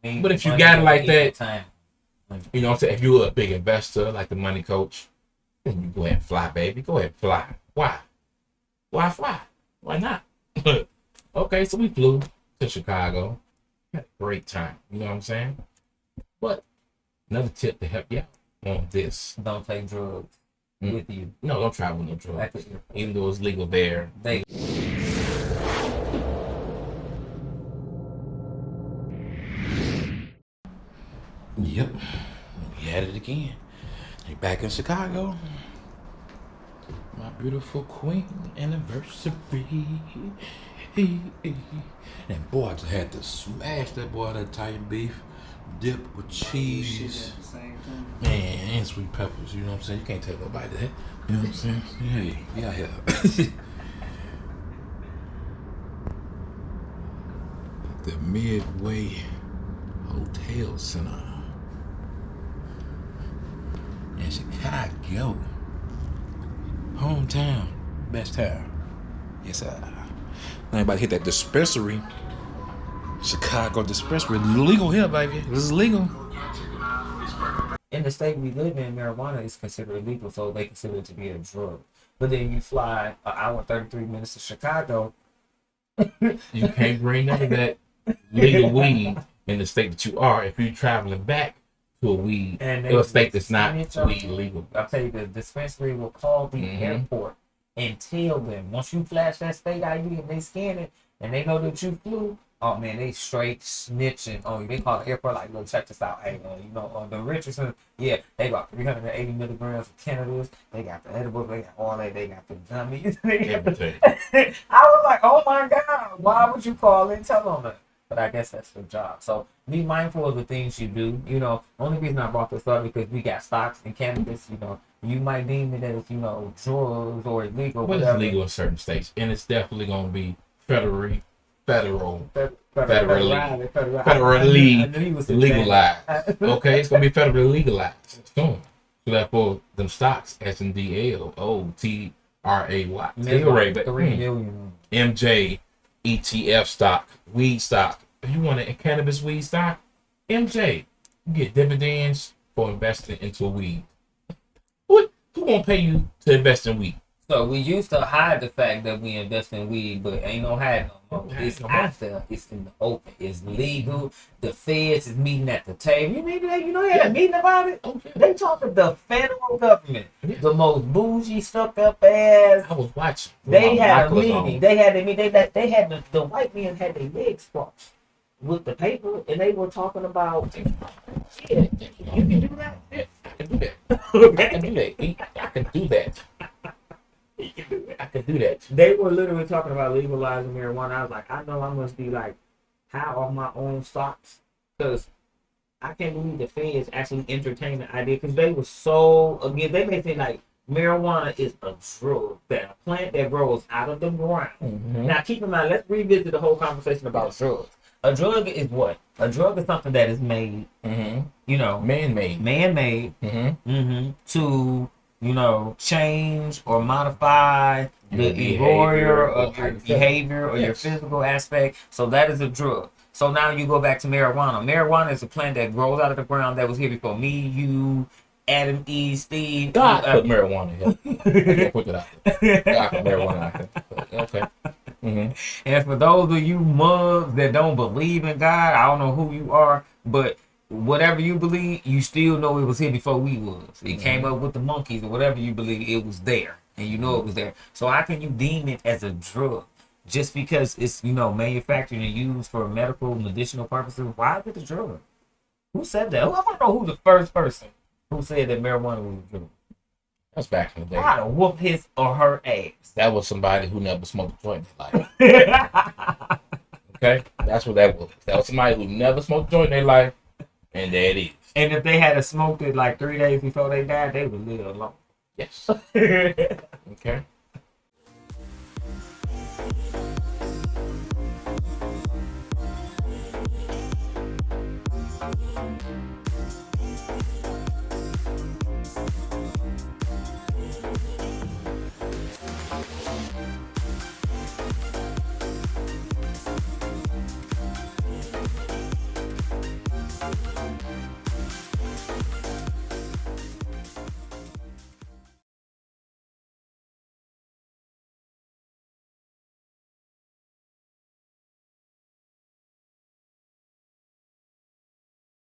But if you got it like that, you know what I'm saying? If you're a big investor, like the money coach, then you go ahead and fly, baby. Go ahead and fly. Why? Why fly? Why not? Okay, so we flew to Chicago. Had a great time. You know what I'm saying? But another tip to help you out on this. Don't take drugs with you. No, don't travel with no drugs. Even though it's legal there. Yep. We had it again. They back in Chicago. My beautiful queen anniversary. And boy, I just had to smash that boy, that Italian beef, dip with cheese. Man, and sweet peppers, you know what I'm saying? You can't tell nobody that. You know what I'm saying? Hey, yeah. The Midway Hotel Center in Chicago. Hometown. Best town. Yes, sir. Anybody hit that dispensary? Chicago dispensary. Legal here, baby. This is legal. In the state we live in, marijuana is considered illegal, so they consider it to be a drug. But then you fly an hour and 33 minutes to Chicago. You can't bring none of that legal weed in the state that you are if you're traveling back to a weed or a state that's not weed legal. I'll tell you, the dispensary will call the airport and tell them, once you flash that state ID and they scan it and they know that you flew, oh man, they straight snitching on you. They call the airport like, look, check this out. Hey, the Richardson, yeah, they got 380 milligrams of cannabis. They got the edibles, they got all that, they got the gummies. Everything. I was like, oh my God, why would you call and tell them that? But I guess that's their job. So be mindful of the things you do. Only reason I brought this up because we got stocks in cannabis. You might deem it as, drugs or illegal. But it's legal in certain states, and it's definitely going to be federally legalized. Okay, it's going to be federally legalized soon. So therefore, them stocks, sndlstock, tlry, 3 million. MJ, ETF stock, weed stock. If you want a cannabis weed stock, MJ, you get dividends for investing into weed. Who won't pay you to invest in weed? So we used to hide the fact that we invest in weed, but ain't no hide no more. It's out there. It's in the open. It's legal. The feds is meeting at the table. You know they had a meeting about it? Okay. They talking to the federal government. Yeah. The most bougie, stuck up ass. I was watching. They had a meeting. They had a meeting. They had the white men had their legs crossed with the paper, and they were talking about, yeah, you can do that. Yeah, I can do that. I can do that. I can do that. I can do that. They were literally talking about legalizing marijuana. I was like, I know I must be like high on my own stocks because I can't believe the feds actually entertained the idea because they were so again. They may think like marijuana is a drug, that a plant that grows out of the ground. Mm-hmm. Now keep in mind, let's revisit the whole conversation about drugs. A drug is what? A drug is something that is made, man-made, to change or modify the behavior of your behavior or your physical aspect. So that is a drug. So now you go back to marijuana. Marijuana is a plant that grows out of the ground that was here before me, you, Adam, Eve, Steve. God put marijuana here. I can't put that out there. God put marijuana out there. Okay. Mm-hmm. And for those of you mugs that don't believe in God, I don't know who you are, but whatever you believe, you still know it was here before we was. It came up with the monkeys or whatever you believe, it was there. And you know it was there. So how can you deem it as a drug? Just because it's, manufactured and used for medical, medicinal purposes, why is it a drug? Who said that? I want to know who the first person who said that marijuana was a drug. That's back in the day. I'd have whooped his or her ass. That was somebody who never smoked a joint in their life. Okay? That's what that was. That was somebody who never smoked a joint in their life, and there it is. And if they had smoked it like 3 days before they died, they would live alone. Yes. Okay.